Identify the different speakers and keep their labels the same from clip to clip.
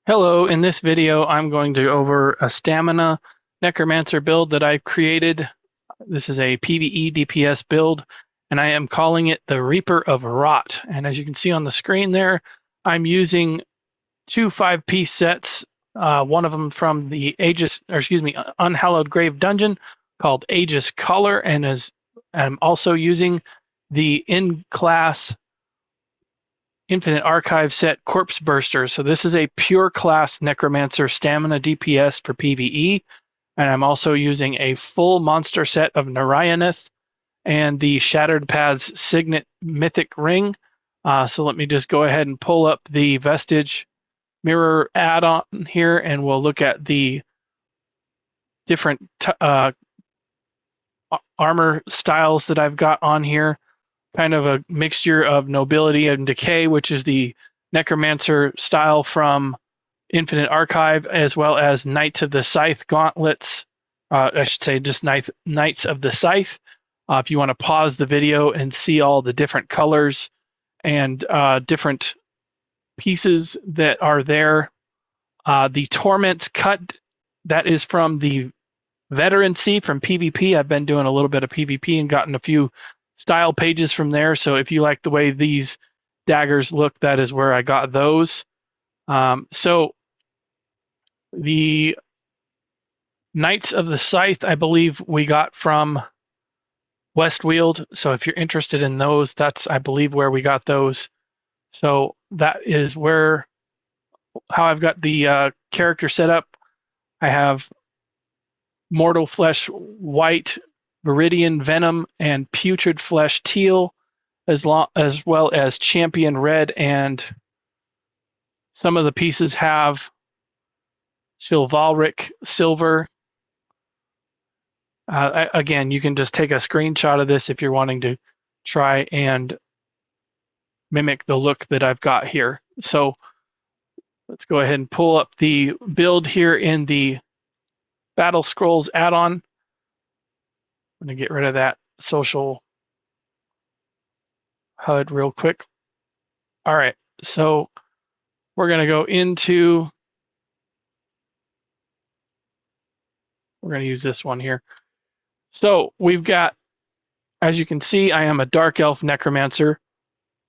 Speaker 1: Hello, in this video I'm going to go over a Stamina Necromancer build that I've created. This is a PvE DPS build, and I am calling it the Reaper of Rot. And as you can see on the screen there, I'm using two 5-piece sets, one of them from the Unhallowed Grave dungeon called Aegis Caller, and I'm also using the in-class Infinite Archive set Corpse Burster. So this is a pure class Necromancer Stamina DPS for PvE. And I'm also using a full monster set of Nierien'eth and the Shattered Paths Signet Mythic Ring. So let me just go ahead and pull up the Vestige Mirror add-on here, and we'll look at the different armor styles that I've got on here. Kind of a mixture of Nobility and Decay, which is the Necromancer style from Infinite Archive, as well as Knights of the Scythe gauntlets. I should say just Knights of the Scythe. If you want to pause the video and see all the different colors and different pieces that are there. The Torment's cut, that is from the Veterancy from PvP. I've been doing a little bit of PvP and gotten a few style pages from there. So if you like the way these daggers look, that is where I got those. So the Knights of the Scythe, I believe we got from Westweald. So if you're interested in those, that's, I believe, where we got those. So that is how I've got the character set up. I have Mortal Flesh White, Viridian Venom, and Putrid Flesh Teal, as well as Champion Red, and some of the pieces have Chivalric Silver. Again, you can just take a screenshot of this if you're wanting to try and mimic the look that I've got here. So let's go ahead and pull up the build here in the Battle Scrolls add-on. I'm going to get rid of that social HUD real quick. All right, so we're going to go into, we're going to use this one here. So we've got, as you can see, I am a Dark Elf Necromancer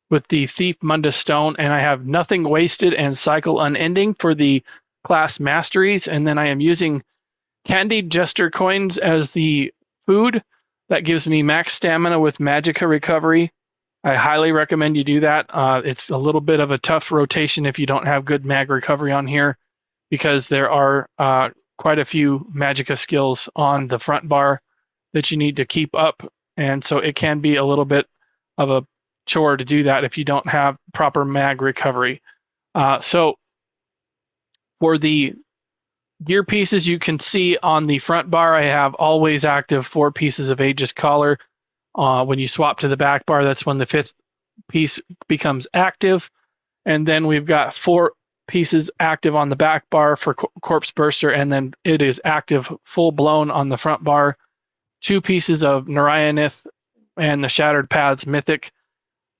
Speaker 1: with the Thief Mundus Stone, and I have Nothing Wasted and Cycle Unending for the class masteries, and then I am using Candied Jester coins as the food. That gives me max stamina with Magicka recovery. I highly recommend you do that. It's a little bit of a tough rotation if you don't have good mag recovery on here, because there are quite a few Magicka skills on the front bar that you need to keep up, and so it can be a little bit of a chore to do that if you don't have proper mag recovery. So for the gear pieces, you can see on the front bar I have always active 4 pieces of Aegis Caller. When you swap to the back bar, that's when the 5th piece becomes active. And then we've got 4 pieces active on the back bar for Corpse Burster, and then it is active full blown on the front bar. 2 pieces of Nierien'eth and the Shattered Paths Mythic.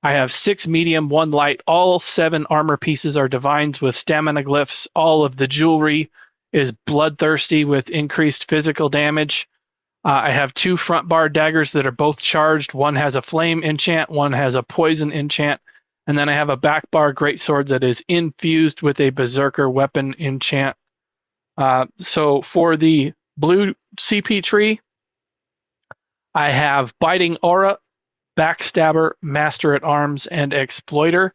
Speaker 1: I have 6 medium, 1 light. All 7 armor pieces are divines with stamina glyphs. All of the jewelry is bloodthirsty with increased physical damage. I have 2 front bar daggers that are both charged. One has a flame enchant, one has a poison enchant, and then I have a back bar greatsword that is infused with a berserker weapon enchant. So for the blue CP tree, I have Biting Aura, Backstabber, Master at Arms, and Exploiter.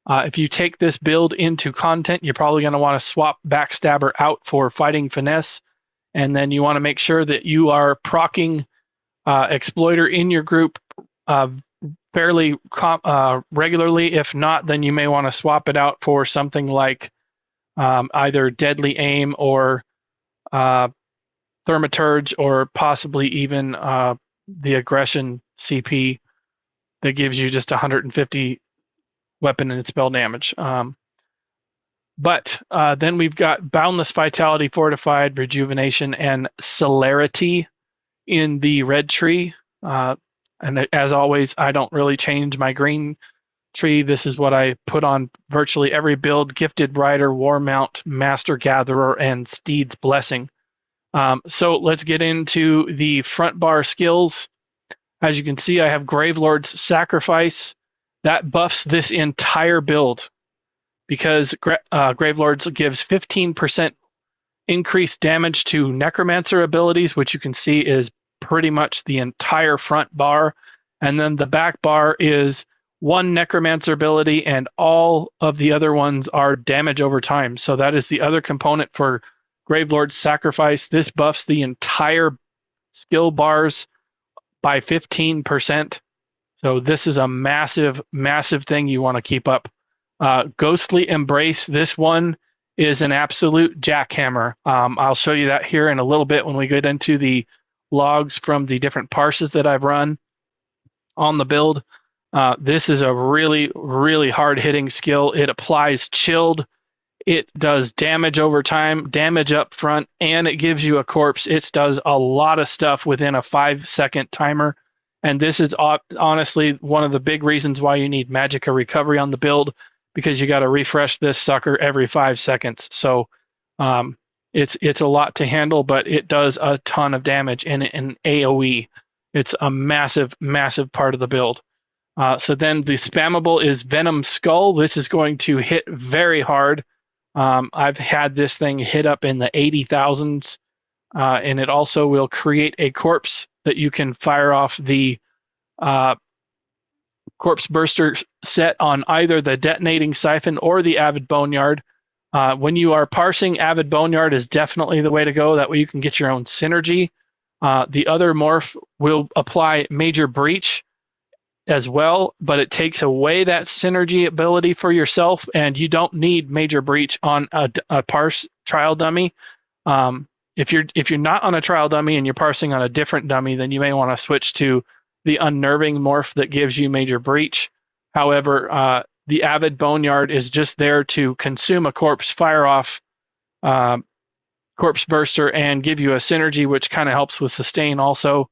Speaker 1: If you take this build into content, you're probably going to want to swap Backstabber out for Fighting Finesse, and then you want to make sure that you are proccing Exploiter in your group fairly regularly. If not, then you may want to swap it out for something like either Deadly Aim or Thaumaturge, or possibly even the Aggression CP that gives you just 150 weapon and spell damage. But then we've got Boundless Vitality, Fortified, Rejuvenation, and Celerity in the red tree. And as always, I don't really change my green tree. This is what I put on virtually every build: Gifted Rider, War Mount, Master Gatherer, and Steed's Blessing. So let's get into the front bar skills. As you can see, I have Gravelord's Sacrifice. That buffs this entire build because Gravelords gives 15% increased damage to Necromancer abilities, which you can see is pretty much the entire front bar. And then the back bar is one Necromancer ability, and all of the other ones are damage over time. So that is the other component for Gravelord's Sacrifice. This buffs the entire skill bars by 15%. So this is a massive, massive thing you want to keep up. Ghostly Embrace, this one is an absolute jackhammer. I'll show you that here in a little bit when we get into the logs from the different parses that I've run on the build. This is a really, really hard-hitting skill. It applies chilled. It does damage over time, damage up front, and it gives you a corpse. It does a lot of stuff within a 5-second timer. And this is honestly one of the big reasons why you need Magicka Recovery on the build, because you got to refresh this sucker every 5 seconds. So it's a lot to handle, but it does a ton of damage in AoE. It's a massive, massive part of the build. So then the spammable is Venom Skull. This is going to hit very hard. I've had this thing hit up in the 80,000s, and it also will create a corpse that you can fire off the Corpse Burster set on either the Detonating Siphon or the Avid Boneyard. When you are parsing, Avid Boneyard is definitely the way to go. That way you can get your own synergy. The other morph will apply Major Breach as well, but it takes away that synergy ability for yourself, and you don't need Major Breach on a parse trial dummy. If you're not on a trial dummy and you're parsing on a different dummy, then you may want to switch to the Unnerving morph that gives you Major Breach. However, the Avid Boneyard is just there to consume a corpse, fire off Corpse Burster, and give you a synergy, which kind of helps with sustain also.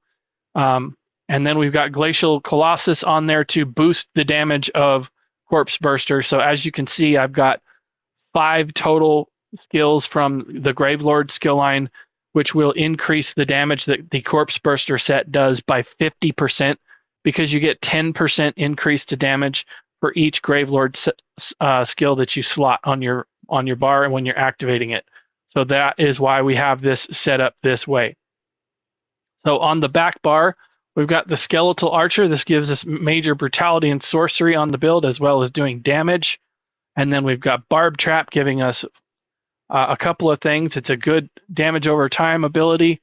Speaker 1: And then we've got Glacial Colossus on there to boost the damage of Corpse Burster. So as you can see, I've got 5 total skills from the Gravelord skill line, which will increase the damage that the Corpse Burster set does by 50%, because you get 10% increase to damage for each Gravelord skill that you slot on your bar and when you're activating it. So that is why we have this set up this way. So on the back bar, we've got the Skeletal Archer. This gives us major brutality and sorcery on the build, as well as doing damage. And then we've got Barb Trap, giving us a couple of things. It's a good damage over time ability.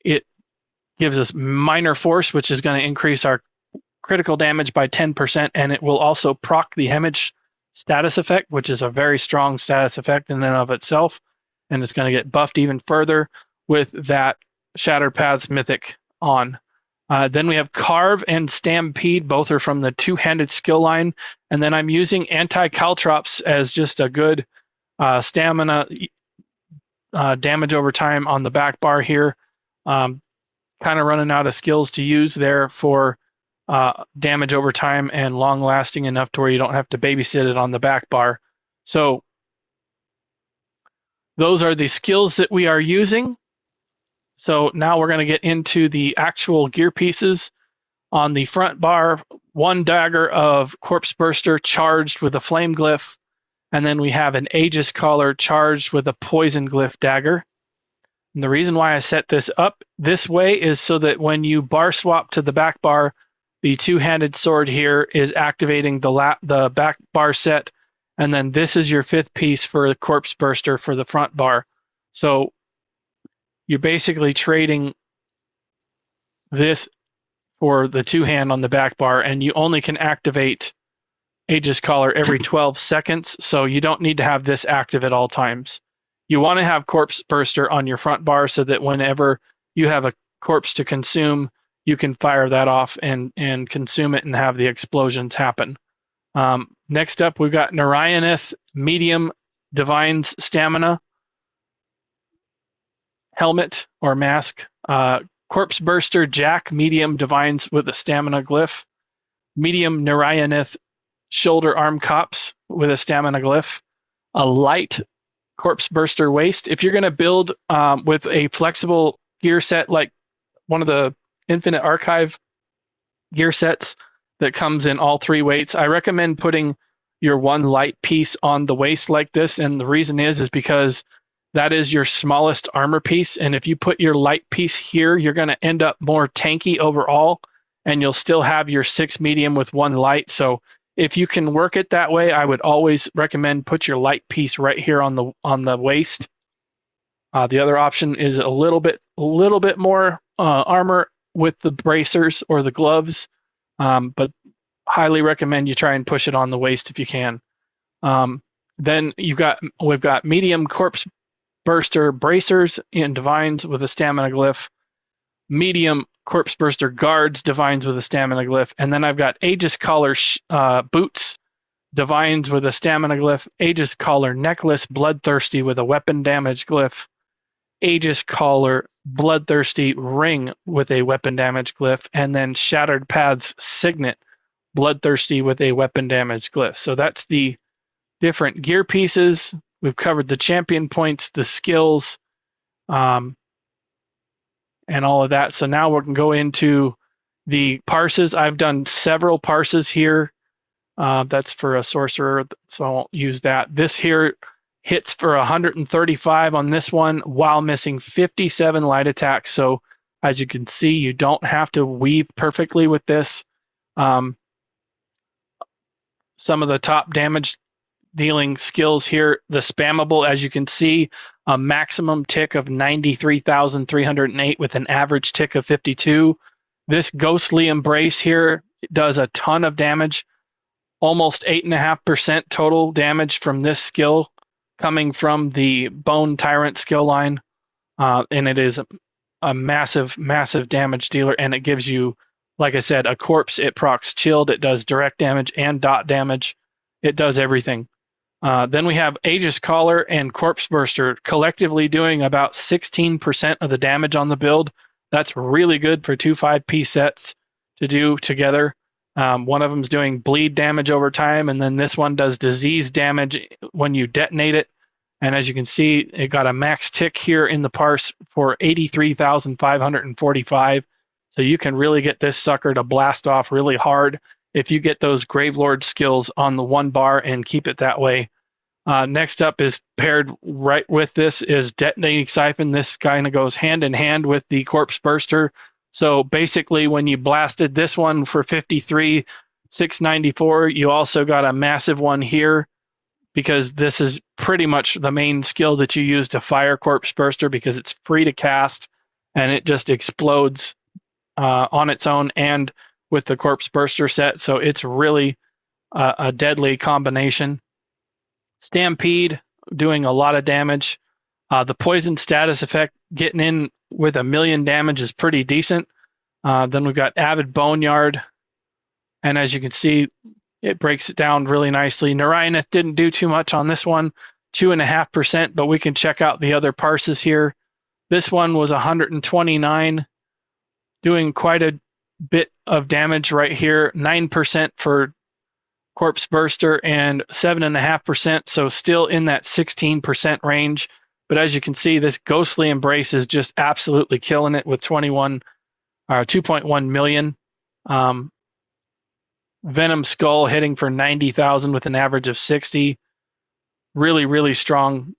Speaker 1: It gives us Minor Force, which is going to increase our critical damage by 10%, and it will also proc the Hemorrhage status effect, which is a very strong status effect in and of itself, and it's going to get buffed even further with that Shattered Paths mythic on. Then we have Carve and Stampede. Both are from the two-handed skill line. And then I'm using Anti-Caltrops as just a good stamina damage over time on the back bar here. Kind of running out of skills to use there for damage over time and long-lasting enough to where you don't have to babysit it on the back bar. So those are the skills that we are using. So now we're going to get into the actual gear pieces. On the front bar, 1 dagger of Corpse Burster charged with a Flame Glyph, and then we have an Aegis Caller charged with a Poison Glyph dagger. And the reason why I set this up this way is so that when you bar swap to the back bar, the two-handed sword here is activating the back bar set, and then this is your 5th piece for the Corpse Burster for the front bar. So you're basically trading this for the 2-hand on the back bar, and you only can activate Aegis Caller every 12 seconds, so you don't need to have this active at all times. You want to have Corpse Burster on your front bar so that whenever you have a corpse to consume, you can fire that off and consume it and have the explosions happen. Next up, we've got Nierien'eth Medium Divine's Stamina Helmet or Mask. Corpse Burster Jack Medium Divines with a Stamina Glyph. Medium Nierien'eth shoulder arm cops with a stamina glyph, a light corpse burster waist. If you're going to build with a flexible gear set like one of the Infinite Archive gear sets that comes in all 3 weights, I recommend putting your one light piece on the waist like this. And the reason is because that is your smallest armor piece. And if you put your light piece here, you're going to end up more tanky overall, and you'll still have your 6 medium with 1 light. So if you can work it that way, I would always recommend put your light piece right here on the waist. The other option is a little bit more armor with the bracers or the gloves, but highly recommend you try and push it on the waist if you can. Then we've got medium corpse burster bracers in divines with a stamina glyph, medium corpse burster guards divines with a stamina glyph, and then I've got Aegis Caller boots divines with a stamina glyph, Aegis Caller necklace bloodthirsty with a weapon damage glyph, Aegis Caller bloodthirsty ring with a weapon damage glyph, and then Shattered Paths Signet bloodthirsty with a weapon damage glyph. So that's the different gear pieces. We've covered the champion points, the skills, and all of that. So now we can go into the parses. I've done several parses here. That's for a sorcerer, so I won't use that. This here hits for 135 on this one while missing 57 light attacks. So as you can see, you don't have to weave perfectly with this. Some of the top damage dealing skills here, the spammable, as you can see, a maximum tick of 93,308 with an average tick of 52. This ghostly embrace here does a ton of damage, almost 8.5% total damage from this skill coming from the Bone Tyrant skill line, and it is a massive damage dealer, and it gives you, like I said, a corpse. It procs chilled, it does direct damage and dot damage. It does everything. Then we have Aegis Caller and Corpse Burster collectively doing about 16% of the damage on the build. That's really good for 2 5P sets to do together. One of them is doing bleed damage over time, and then this one does disease damage when you detonate it. And as you can see, it got a max tick here in the parse for 83,545. So you can really get this sucker to blast off really hard if you get those Gravelord skills on the 1 bar and keep it that way. Next up is paired right with this is Detonating Siphon. This kind of goes hand in hand with the Corpse Burster. So basically when you blasted this one for 53,694, you also got a massive one here, because this is pretty much the main skill that you use to fire Corpse Burster, because it's free to cast and it just explodes on its own and with the Corpse Burster set. So it's really a deadly combination. Stampede doing a lot of damage. The poison status effect getting in with 1 million damage is pretty decent. Then we've got Avid Boneyard, and as you can see, it breaks it down really nicely. Nierien'eth didn't do too much on this one, 2.5%, but we can check out the other parses here. This one was 129, doing quite a bit of damage right here, 9% for Corpse Burster and 7.5%, so still in that 16% range. But as you can see, this Ghostly Embrace is just absolutely killing it with 2.1 million. Venom Skull hitting for 90,000 with an average of 60. Really strong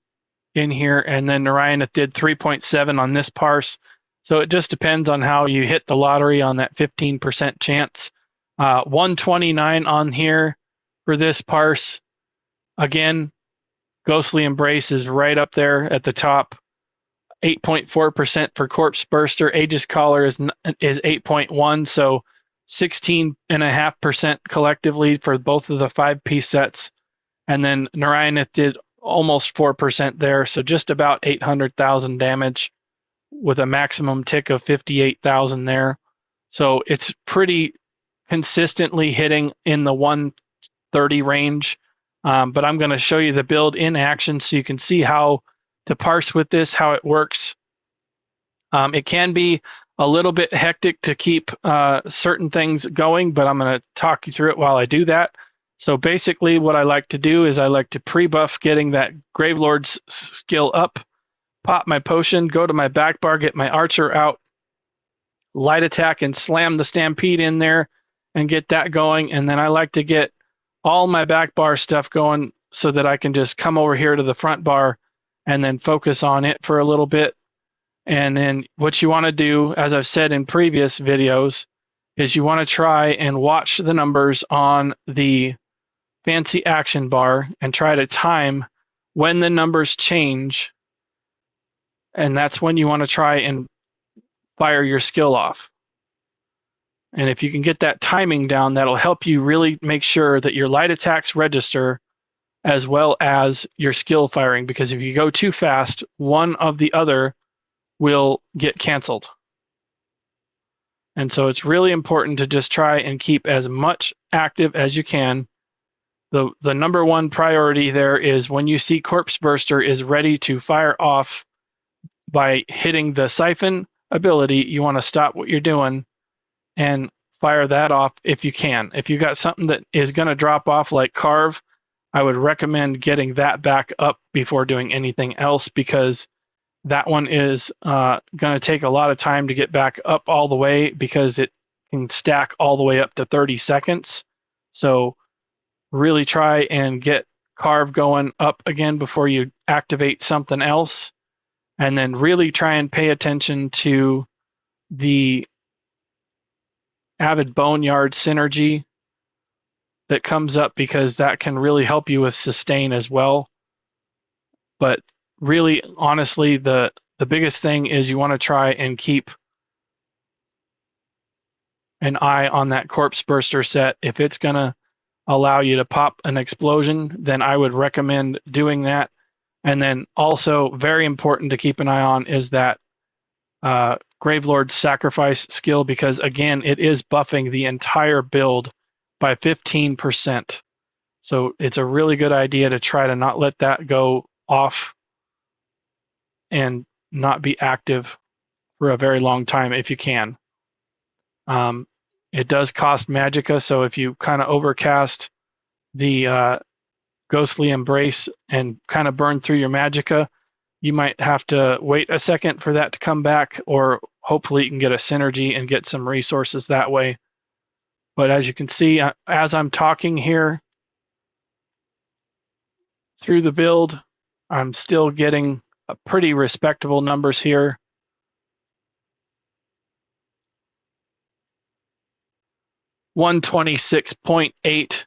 Speaker 1: in here. And then Nierien'eth did 3.7 on this parse. So it just depends on how you hit the lottery on that 15% chance. 129 on here for this parse. Again, Ghostly Embrace is right up there at the top. 8.4% for Corpse Burster. Aegis Caller is 8.1, so 16.5% collectively for both of the 5P sets. And then Nierien'eth did almost 4% there, so just about 800,000 damage with a maximum tick of 58,000 there. So it's pretty consistently hitting in the 130 range. But I'm going to show you the build in action so you can see how to parse with this, how it works. It can be a little bit hectic to keep certain things going, but I'm going to talk you through it while I do that. So basically what I like to do is I like to pre-buff getting that Gravelord's skill up, pop my potion, go to my back bar, get my archer out, light attack and slam the stampede in there and get that going. And then I like to get all my back bar stuff going so that I can just come over here to the front bar and then focus on it for a little bit. And then what you want to do, as I've said in previous videos, is you want to try and watch the numbers on the fancy action bar and try to time when the numbers change. And that's when you want to try and fire your skill off. And if you can get that timing down, that'll help you really make sure that your light attacks register as well as your skill firing. Because if you go too fast, one of the other will get canceled. And so it's really important to just try and keep as much active as you can. The number one priority there is when you see Corpse Burster is ready to fire off by hitting the siphon ability, you want to stop what you're doing and fire that off if you can. If you got something that is going to drop off like Carve, I would recommend getting that back up before doing anything else, because that one is going to take a lot of time to get back up all the way, because it can stack all the way up to 30 seconds. So really try and get Carve going up again before you activate something else. And then really try and pay attention to the Avid Boneyard synergy that comes up, because that can really help you with sustain as well. But really, honestly, the biggest thing is you want to try and keep an eye on that Corpse Burster set. If it's going to allow you to pop an explosion, then I would recommend doing that. And then also very important to keep an eye on is that Gravelord's Sacrifice skill, because again, it is buffing the entire build by 15%. So it's a really good idea to try to not let that go off and not be active for a very long time if you can. It does cost magicka, so if you kind of overcast the Ghostly Embrace and kind of burn through your magicka, you might have to wait a second for that to come back, or hopefully you can get a synergy and get some resources that way. But as you can see, as I'm talking here through the build, I'm still getting pretty respectable numbers here. $126.8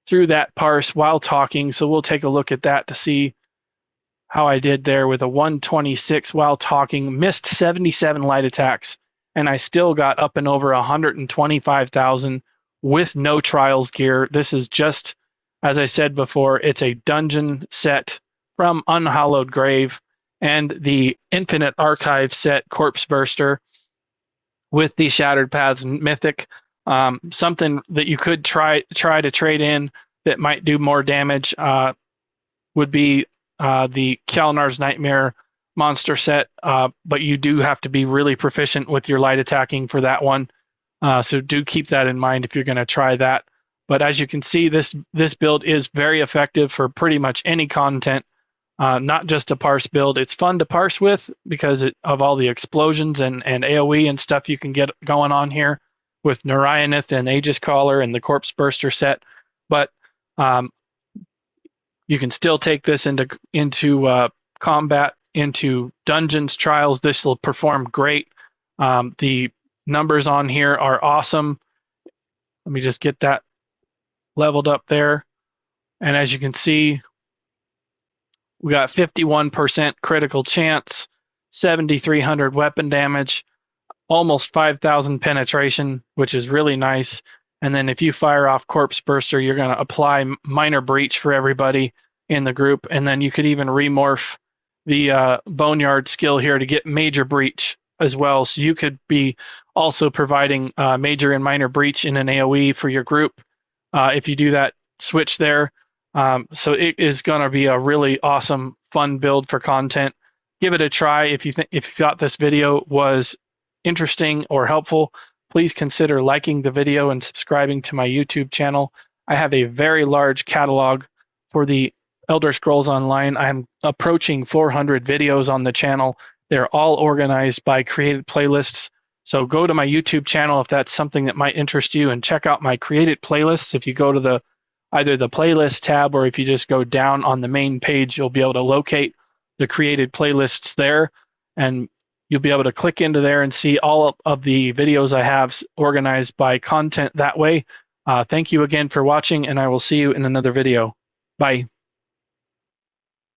Speaker 1: through that parse while talking. So we'll take a look at that to see how I did there with a 126 while talking. Missed 77 light attacks, and I still got up and over 125,000 with no trials gear. This is just, as I said before, it's a dungeon set from Unhallowed Grave and the Infinite Archive set Corpse Burster with the Shattered Paths mythic. Something that you could try to trade in that might do more damage would be the Kalnar's Nightmare monster set, but you do have to be really proficient with your light attacking for that one. So do keep that in mind if you're going to try that. But as you can see, this build is very effective for pretty much any content, not just a parse build. It's fun to parse with because of all the explosions and AoE and stuff you can get going on here with Nierien'eth and Aegis Caller and the Corpse Burster set. But you can still take this into combat, into dungeons, trials. This will perform great. The numbers on here are awesome. Let me just get that leveled up there. And as you can see, we got 51% critical chance, 7,300 weapon damage, almost 5,000 penetration, which is really nice. And then if you fire off Corpse Burster, you're going to apply Minor Breach for everybody in the group. And then you could even remorph the Boneyard skill here to get Major Breach as well. So you could be also providing Major and Minor Breach in an AoE for your group if you do that switch there. So it is going to be a really awesome, fun build for content. Give it a try. If you thought this video was interesting or helpful, please consider liking the video and subscribing to my YouTube channel. I have a very large catalog for the Elder Scrolls Online. I'm approaching 400 videos on the channel. They're all organized by created playlists. So go to my YouTube channel if that's something that might interest you, and check out my created playlists. If you go to either the playlist tab, or if you just go down on the main page, you'll be able to locate the created playlists there, and you'll be able to click into there and see all of the videos I have organized by content that way. Thank you again for watching, and I will see you in another video. Bye.